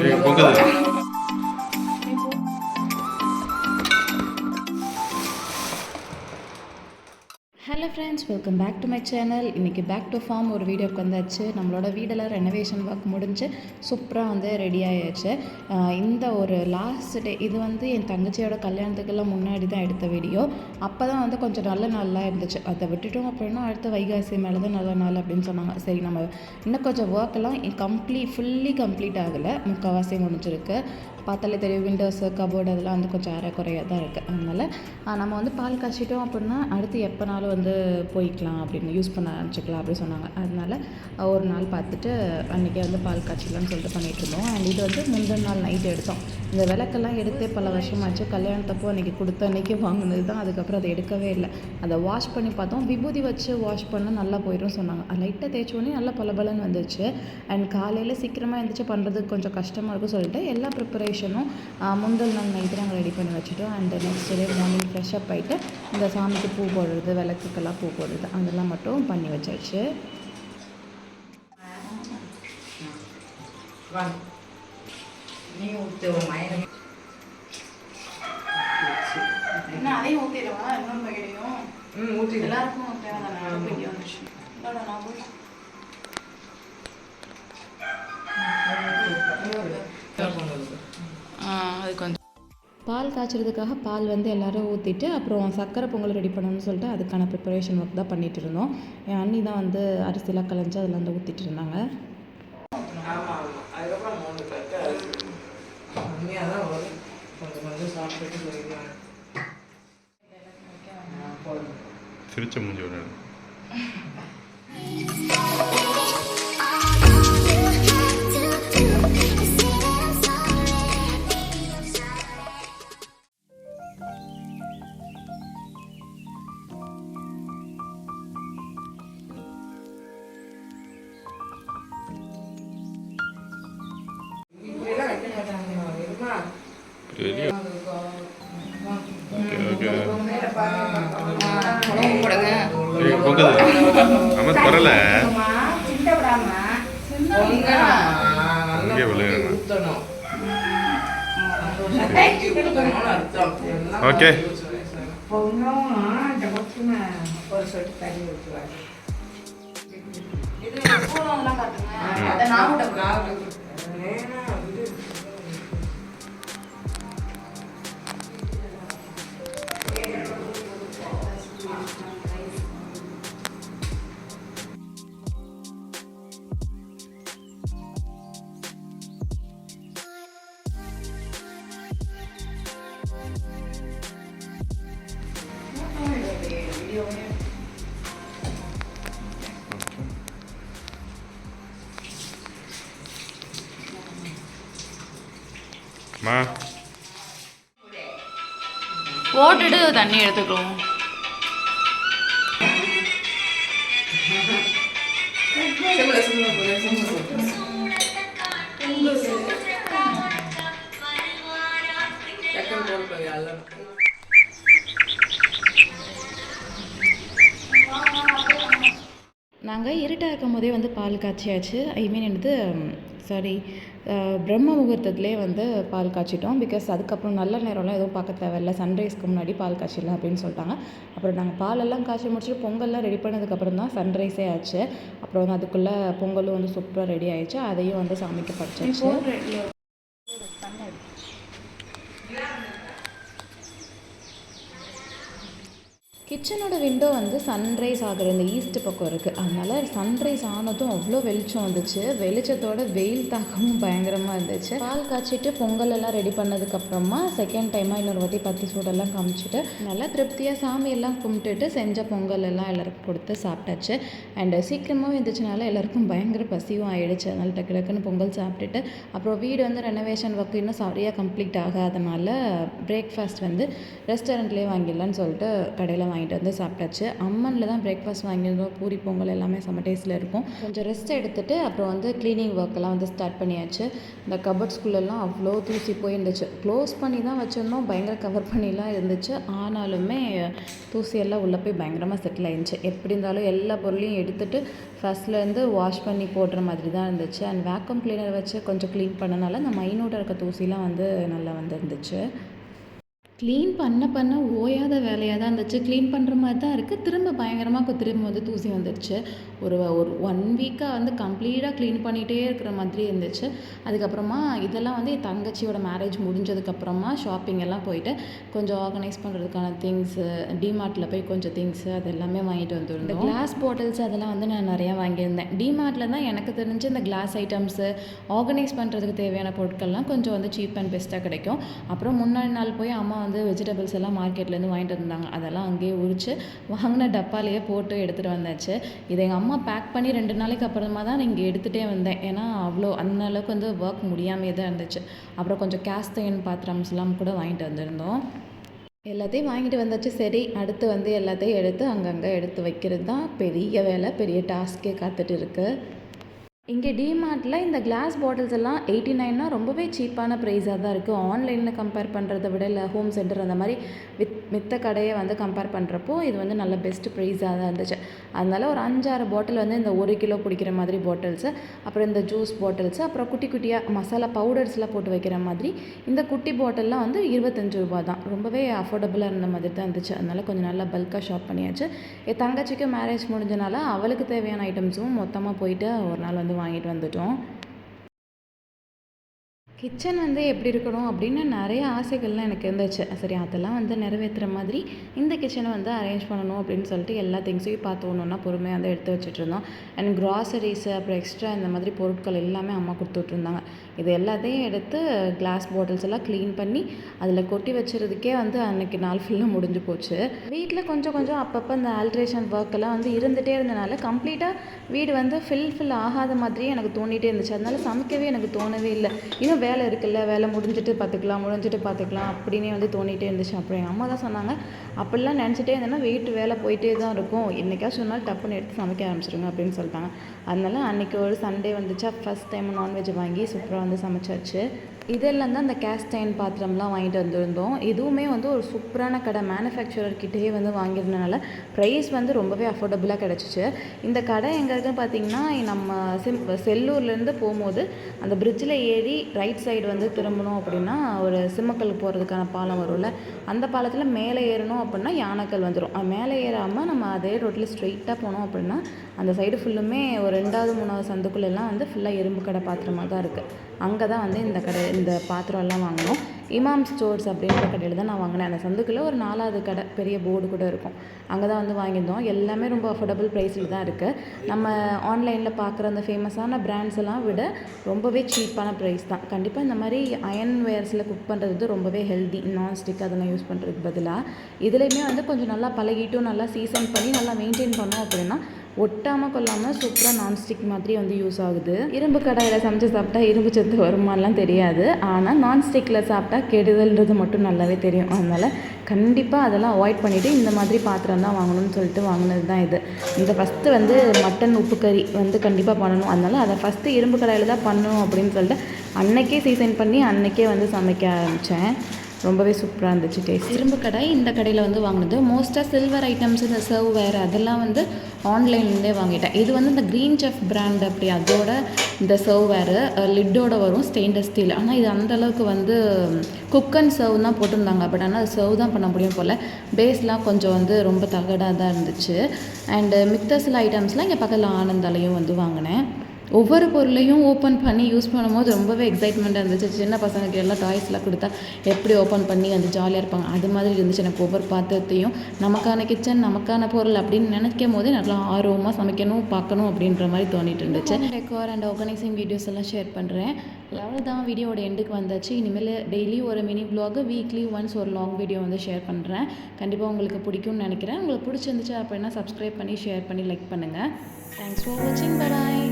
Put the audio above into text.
Hello friends, welcome back to my channel. இன்றைக்கி back to farm ஒரு வீடியோக்கு வந்தாச்சு. நம்மளோட வீடெல்லாம் ரெனோவேஷன் ஒர்க் முடிஞ்சு சூப்பராக வந்து ரெடி ஆகிடுச்சு. இந்த ஒரு லாஸ்ட் டே இது வந்து என் தங்கச்சியோட கல்யாணத்துக்கெல்லாம் முன்னாடி தான் எடுத்த வீடியோ. அப்போ தான் வந்து கொஞ்சம் நல்ல நாளாக இருந்துச்சு. அதை விட்டுட்டோம் அப்படின்னா அடுத்த வைகாசி மேலே தான் நல்ல நாள் அப்படின்னு சொன்னாங்க. சரி, நம்ம இன்னும் கொஞ்சம் ஒர்க்கெல்லாம் ஃபுல்லி கம்ப்ளீட் ஆகலை, முக்கால்வாசி முடிஞ்சிருக்கு. பார்த்தாலே தெரியும், விண்டோஸு கபோர்டு அதெல்லாம் வந்து கொஞ்சம் அரைக்குறையாக தான் இருக்குது. அதனால் நம்ம வந்து பால் காய்ச்சிட்டோம் அப்படின்னா அடுத்து எப்போனாலும் வந்து போய்க்கலாம் அப்படின்னு யூஸ் பண்ண ஆரம்பிச்சிக்கலாம் அப்படி சொன்னாங்க. அதனால் ஒரு நாள் பார்த்துட்டு அன்றைக்கி வந்து பால் காய்ச்சிக்கலாம்னு சொல்லிட்டு பண்ணிகிட்ருந்தோம். அண்ட் இது வந்து முந்தின நாள் நைட் எடுத்தோம். இந்த விளக்கெல்லாம் எடுத்தே பல வருஷமாச்சு. கல்யாணத்தப்போ அன்றைக்கி கொடுத்த அன்றைக்கி வாங்கினது தான். அதுக்கப்புறம் அதை எடுக்கவே இல்லை. அதை வாஷ் பண்ணி பார்த்தோம். விபூதி வச்சு வாஷ் பண்ணால் நல்லா போயிடும் சொன்னாங்க. லைட்டாக தேய்ச்சோடனே நல்லா பலபலன்னு வந்துச்சு. அண்ட் காலையில் சீக்கிரமாக எழுந்திரிச்சு பண்ணுறதுக்கு கொஞ்சம் கஷ்டமாக இருக்கும் சொல்லிட்டு எல்லா ப்ரிப்பரேஷனும் முந்தின நாள் நைட்டு நாங்கள் ரெடி பண்ணி வச்சுட்டோம். And next day morning fresh up ஆகிட்டு இந்த சாமிக்கு பூ போடுறது, விளக்குக்கெல்லாம் பூ போடுறது அதெல்லாம் மட்டும் பண்ணி வச்சாச்சு. அதையும் ஊற்றிடுவா, இன்னொரு பையனையும் எல்லாருக்கும் தேவையான வந்துச்சு. அது கொஞ்சம் பால் காய்ச்சறதுக்காக பால் வந்து எல்லோரும் ஊற்றிட்டு அப்புறம் சர்க்கரை பொங்கல் ரெடி பண்ணணும்னு சொல்லிட்டு அதுக்கான ப்ரிப்பரேஷன் ஒர்க் தான் பண்ணிகிட்டு இருந்தோம். என் அண்ணி தான் வந்து அரிசிலாம் கலைஞ்சி அதில் வந்து ஊற்றிட்டு இருந்தாங்க. சிரிச்ச முடிஞ்ச பரல ஓகே போட்டுட்டு தண்ணி எடுத்துக்கிறோம். நாங்கள் இருட்டாக இருக்கும் போதே வந்து பால் காய்ச்சியாச்சு. பிரம்ம முகூர்த்தத்துலேயே வந்து பால் காய்ச்சிட்டோம். பிகாஸ் அதுக்கப்புறம் நல்ல நேரம்லாம் எதுவும் பார்க்க தேவையில்லை, சன்ரைஸ்க்கு முன்னாடி பால் காய்ச்சிடலாம் அப்படின்னு சொல்லிட்டாங்க. அப்புறம் நாங்கள் பாலெல்லாம் காய்ச்சி முடிச்சுட்டு பொங்கல்லாம் ரெடி பண்ணதுக்கப்புறம் தான் சன்ரைஸே ஆச்சு. அப்புறம் வந்து அதுக்குள்ளே பொங்கலும் வந்து சூப்பராக ரெடி ஆகிடுச்சு. அதையும் வந்து சாமிக்கு படைச்சாச்சு. கிச்சனோட விண்டோ வந்து சன்ரைஸ் ஆகிற இந்த ஈஸ்ட் பக்கம் இருக்குது. அதனால் சன்ரைஸ் ஆனதும் அவ்வளோ வெளிச்சம் வந்துச்சு. வெளிச்சத்தோட வெயில் தாக்கமும் பயங்கரமாக இருந்துச்சு. பால் காய்ச்சிட்டு பொங்கல் எல்லாம் ரெடி பண்ணதுக்கப்புறமா செகண்ட் டைமாக இன்னொரு வாட்டி பத்தி சூடெல்லாம் காமிச்சிட்டு நல்லா திருப்தியாக சாமியெல்லாம் கும்பிட்டுட்டு செஞ்ச பொங்கல் எல்லாம் எல்லாருக்கும் கொடுத்து சாப்பிட்டாச்சு. அண்டு சீக்கிரமாக இருந்துச்சுனால எல்லாருக்கும் பயங்கர பசியும் ஆகிடுச்சு. அதனால் டக்கு டக்குன்னு பொங்கல் சாப்பிட்டுட்டு அப்புறம் வீடு வந்து ரெனோவேஷன் ஒர்க் இன்னும் சரியாக கம்ப்ளீட் ஆகாதனால பிரேக்ஃபாஸ்ட் வந்து ரெஸ்டாரண்ட்லேயே வாங்கிடலான்னு சொல்லிட்டு கடையில் வாங்கிட்டு வாங்கிட்டு வந்து சாப்பிட்டாச்சு. அம்மனில் தான் பிரேக்ஃபாஸ்ட் வாங்கியிருந்தோம். பூரி பொங்கல் எல்லாமே செம்ம டேஸ்ட்டில் இருக்கும். கொஞ்சம் ரெஸ்ட் எடுத்துகிட்டு அப்புறம் வந்து க்ளீனிங் ஒர்க்கெல்லாம் வந்து ஸ்டார்ட் பண்ணியாச்சு. இந்த கபர்ட்ஸ்குள்ளெல்லாம் அவ்வளோ தூசி போயிருந்துச்சு. க்ளோஸ் பண்ணி தான் வச்சுருந்தோம், பயங்கர கவர் பண்ணிலாம் இருந்துச்சு. ஆனாலுமே தூசியெல்லாம் உள்ளே போய் பயங்கரமாக செட்டில் ஆயிருந்துச்சு. எப்படி இருந்தாலும் எல்லா பொருளையும் எடுத்துகிட்டு ஃபஸ்ட்லேருந்து வாஷ் பண்ணி போடுற மாதிரி தான் இருந்துச்சு. அண்ட் வேக்யூம் கிளீனர் வச்சு கொஞ்சம் க்ளீன் பண்ணனால அந்த மைனூட்டாக இருக்க தூசிலாம் வந்து நல்லா வந்துருந்துச்சு. க்ளீன் பண்ண ஓயாத வேலையாக தான் இருந்துச்சு. க்ளீன் பண்ணுற மாதிரி தான் இருக்குது. திரும்ப பயங்கரமாக திரும்ப வந்து தூசி வந்துடுச்சு. ஒரு 1 வீக்காக வந்து கம்ப்ளீட்டாக க்ளீன் பண்ணிகிட்டே இருக்கிற மாதிரி இருந்துச்சு. அதுக்கப்புறமா இதெல்லாம் வந்து என் தங்கச்சியோட மேரேஜ் முடிஞ்சதுக்கப்புறமா ஷாப்பிங் எல்லாம் போயிட்டு கொஞ்சம் ஆர்கனைஸ் பண்ணுறதுக்கான திங்ஸு, டிமார்ட்டில் போய் கொஞ்சம் திங்ஸு அது எல்லாமே வாங்கிட்டு வந்துருந்தோம். இந்த கிளாஸ் பாட்டில்ஸ் அதெல்லாம் வந்து நான் நிறையா வாங்கியிருந்தேன். டிமார்ட்டில் தான் எனக்கு தெரிஞ்சு இந்த கிளாஸ் ஐட்டம்ஸு ஆர்கனைஸ் பண்ணுறதுக்கு தேவையான பொருட்கள்லாம் கொஞ்சம் வந்து சீப் அண்ட் பெஸ்ட்டாக கிடைக்கும். அப்புறம் முன்னாடி நாள் போய் அம்மா வந்து வெஜிடபிள்ஸ் எல்லாம் மார்க்கெட்லேருந்து வாங்கிட்டு வந்தாங்க. அதெல்லாம் அங்கேயே உரித்து வாங்கின டப்பாலேயே போட்டு எடுத்துகிட்டு வந்தாச்சு. இதை எங்கள் அம்மா பேக் பண்ணி 2 நாளைக்கு அப்புறமா தான் நான் இங்கே எடுத்துகிட்டே வந்தேன். ஏன்னா அவ்வளோ அந்த அளவுக்கு வந்து ஒர்க் முடியாமே தான் இருந்துச்சு. அப்புறம் கொஞ்சம் கேஸ்ட் அயர்ன் பாத்திரம்ஸ்லாம் கூட வாங்கிட்டு வந்திருந்தோம். எல்லாத்தையும் வாங்கிட்டு வந்தாச்சு. சரி, அடுத்து வந்து எல்லாத்தையும் எடுத்து அங்கங்கே எடுத்து வைக்கிறது தான் பெரிய வேலை, பெரிய டாஸ்க்கே காத்துட்டு இருக்குது. இங்கே டிமார்ட்டில் இந்த கிளாஸ் பாட்டில்ஸ் எல்லாம் 89னா ரொம்பவே சீப்பான ப்ரைஸாக தான் இருக்குது. ஆன்லைனில் கம்பேர் பண்ணுறதை விட இல்லை ஹோம் சென்டர் அந்த மாதிரி மித்த கடையை வந்து கம்பேர் பண்ணுறப்போ இது வந்து நல்ல பெஸ்ட் ப்ரைஸாக தான் இருந்துச்சு. அதனால் ஒரு 5-6 பாட்டில் வந்து இந்த 1 கிலோ பிடிக்கிற மாதிரி பாட்டில்ஸு, அப்புறம் இந்த ஜூஸ் பாட்டில்ஸு, அப்புறம் குட்டி குட்டியாக மசாலா பவுடர்ஸ்லாம் போட்டு வைக்கிற மாதிரி இந்த குட்டி பாட்டில்லாம் வந்து 25 ரூபா தான். ரொம்பவே அஃபோர்டபுளாக இருந்த மாதிரி தான் இருந்துச்சு. அதனால் கொஞ்சம் நல்லா பல்காக ஷாப் பண்ணியாச்சு. என் தங்கச்சிக்கு மேரேஜ் முடிஞ்சனால அவளுக்கு தேவையான ஐட்டம்ஸும் மொத்தமாக போயிட்டு ஒரு நாள் வந்து வாங்கிட்டு வந்துட்டோம். கிச்சன் வந்து எப்படி இருக்கணும் அப்படின்னு நிறைய ஆசைகள்லாம் எனக்கு இருந்துச்சு. சரி, அதெல்லாம் வந்து நிறைவேற்றுற மாதிரி இந்த கிச்சனை வந்து அரேஞ்ச் பண்ணணும் அப்படின்னு சொல்லிட்டு எல்லா திங்ஸையும் பார்த்து ஒன்றா பொறுமையாக வந்து எடுத்து வச்சுட்ருந்தோம். அண்ட் க்ராசரிஸு அப்புறம் எக்ஸ்ட்ரா இந்த மாதிரி பொருட்கள் எல்லாமே அம்மா கொடுத்துட்ருந்தாங்க. இது எல்லாத்தையும் எடுத்து கிளாஸ் பாட்டில்ஸ் எல்லாம் க்ளீன் பண்ணி அதில் கொட்டி வச்சுறதுக்கே வந்து அன்றைக்கி நாள் ஃபுல்லாக முடிஞ்சு போச்சு. வீட்டில் கொஞ்சம் கொஞ்சம் அப்பப்போ இந்த ஆல்ட்ரேஷன் ஒர்க்கெல்லாம் வந்து இருந்துகிட்டே இருந்தனால கம்ப்ளீட்டாக வீடு வந்து ஃபில் ஆகாத மாதிரியே எனக்கு தோண்டிகிட்டே இருந்துச்சு. அதனால சமைக்கவே எனக்கு தோணவே இல்லை. இன்னும் வேலை இருக்குல்ல, வேலை முடிஞ்சிட்டு பார்த்துக்கலாம் அப்படின்னே வந்து தோணிகிட்டே இருந்துச்சு. அப்புறம் எங்கள் அம்மா தான் சொன்னாங்க, அப்படிலாம் நினச்சிட்டே இருந்தேன்னா வீட்டு வேலை போயிட்டே தான் இருக்கும், என்றைக்காச்சும் ஒரு நாள் டப்புன்னு எடுத்து சமைக்க ஆரம்பிச்சிருங்க அப்படின்னு சொல்லிட்டாங்க. அதனால அன்றைக்கி ஒரு சண்டே வந்துச்சா ஃபஸ்ட் டைம் நான்வெஜ் வாங்கி சூப்பராக வந்து சமைச்சாச்சு. இதெல்லாம் தான் இந்த கேஸ்ட் அயர்ன் பாத்திரம்லாம் வாங்கிட்டு வந்திருந்தோம். இதுவுமே வந்து ஒரு சூப்பரான கடை, மேனுஃபேக்சரர்கிட்டே வந்து வாங்கியிருந்தனால ப்ரைஸ் வந்து ரொம்பவே அஃபோர்டபுளாக கிடச்சிச்சு. இந்த கடை எங்கே இருக்குன்னு பார்த்தீங்கன்னா, நம்ம செல்லூர்லேருந்து போகும்போது அந்த பிரிட்ஜில் ஏறி ரைட் சைடு வந்து திரும்பணும் அப்படின்னா ஒரு சிம்மக்கல் போகிறதுக்கான பாலம் வரும்ல, அந்த பாலத்தில் மேலே ஏறணும் அப்படின்னா யானைக்கல் வந்துடும். மேலே ஏறாமல் நம்ம அதே ரோட்டில் ஸ்ட்ரெயிட்டாக போனோம் அப்படின்னா அந்த சைடு ஃபுல்லுமே ஒரு 2வது 3வது சந்துக்குள்ளெல்லாம் வந்து ஃபுல்லாக இரும்பு கடை பாத்திரமாக தான் இருக்குது. அங்கே தான் வந்து இந்த பாத்திரம் எல்லாம் வாங்கினோம். இமாம் ஸ்டோர்ஸ் அப்படின்ற கடையில் தான் நான் வாங்கினேன். அந்த சந்துக்குள்ளே ஒரு 4வது கடை பெரிய போர்டு கூட இருக்கும். அங்கே தான் வந்து வாங்கியிருந்தோம். எல்லாமே ரொம்ப அஃபோர்டபுள் ப்ரைஸில் தான் இருக்குது. நம்ம ஆன்லைனில் பார்க்குற அந்த ஃபேமஸான பிராண்ட்ஸ் எல்லாம் விட ரொம்பவே சீப்பான ப்ரைஸ் தான். கண்டிப்பாக இந்த மாதிரி அயன் வேர்ஸில் குக் பண்ணுறது வந்து ரொம்பவே ஹெல்தி. நான்ஸ்டிக் அதெல்லாம் யூஸ் பண்ணுறதுக்கு பதிலாக இதுலேயுமே வந்து கொஞ்சம் நல்லா பழகிட்டும் நல்லா சீசன் பண்ணி நல்லா மெயின்டைன் பண்ணோம் அப்படின்னா ஒட்டாமல் கொள்ளாமல் சூப்பராக நான்ஸ்டிக் மாதிரி வந்து யூஸ் ஆகுது. இரும்பு கடாயில் சமைச்சு சாப்பிட்டா இரும்பு சத்து வருமானலாம் தெரியாது, ஆனால் நான்ஸ்டிக்கில் சாப்பிட்டா கெடுதல்ன்றது மட்டும் நல்லாவே தெரியும். அதனால் கண்டிப்பாக அதெல்லாம் அவாய்ட் பண்ணிவிட்டு இந்த மாதிரி பாத்திரம் தான் வாங்கணும்னு சொல்லிட்டு வாங்கினது தான் இது. இந்த ஃபஸ்ட்டு வந்து மட்டன் உப்பு கறி வந்து கண்டிப்பாக பண்ணணும். அதனால் அதை ஃபஸ்ட்டு இரும்பு கடாயில் தான் பண்ணணும் அப்படின்னு சொல்லிட்டு அன்றைக்கே சீசன் பண்ணி அன்றைக்கே வந்து சமைக்க ஆரம்பித்தேன். ரொம்பவே சூப்பராக இருந்துச்சு டேஸ்ட். இரும்பு கடாய் இந்த கடையில் வந்து வாங்கினது. மோஸ்ட்டாக சில்வர் ஐட்டம்ஸ் இந்த சர்வ் வேறு அதெல்லாம் வந்து ஆன்லைன்லேருந்தே வாங்கிட்டேன். இது வந்து இந்த க்ரீன் செஃப் பிராண்ட் அப்படி அதோட இந்த சர்வ் வேறு லிட்டோட வரும், ஸ்டெயின்லெஸ் ஸ்டீல். ஆனால் இது அந்தளவுக்கு வந்து குக் அண்ட் சர்வ் தான் போட்டிருந்தாங்க. பட் ஆனால் அது சர்வ் தான் பண்ண முடியும் போல். பேஸ்லாம் கொஞ்சம் வந்து ரொம்ப தகடாக தான் இருந்துச்சு. அண்டு மித்த சில ஐட்டம்ஸ்லாம் இங்கே பக்கத்தில் ஆனந்தாலையும் வந்து வாங்கினேன். ஒவ்வொரு பொருளையும் ஓப்பன் பண்ணி யூஸ் பண்ணும்போது ரொம்பவே எக்ஸைட்மெண்ட்டாக இருந்துச்சு. சின்ன பசங்களுக்கு எல்லாம் டாய்ஸ்லாம் கொடுத்தா எப்படி ஓப்பன் பண்ணி வந்து ஜாலியாக இருப்பாங்க, அது மாதிரி இருந்துச்சு. எனக்கு ஒவ்வொரு பாத்திரத்தையும் நமக்கான கிச்சன் நமக்கான பொருள் அப்படின்னு நினைக்கும் போதே நல்லா ஆர்வமாக சமைக்கணும் பார்க்கணும் அப்படின்ற மாதிரி தோணிட்டு இருந்துச்சு. டெக்கோர் அண்ட் ஆர்கனைசிங் வீடியோஸ் எல்லாம் ஷேர் பண்ணுறேன். அவ்வளோதான், வீடியோட எண்டுக்கு வந்தாச்சு. இனிமேல் டெய்லி ஒரு மினி vlog, வீக்லி ஒன்ஸ் ஒரு லாங் வீடியோ வந்து ஷேர் பண்ணுறேன். கண்டிப்பாக உங்களுக்கு பிடிக்கும்னு நினைக்கிறேன். உங்களுக்கு பிடிச்சிருந்துச்சு அப்படின்னா சப்ஸ்கிரைப் பண்ணி ஷேர் பண்ணி லைக் பண்ணுங்கள். தேங்க்ஸ் ஃபார் வாட்சிங். Bye bye.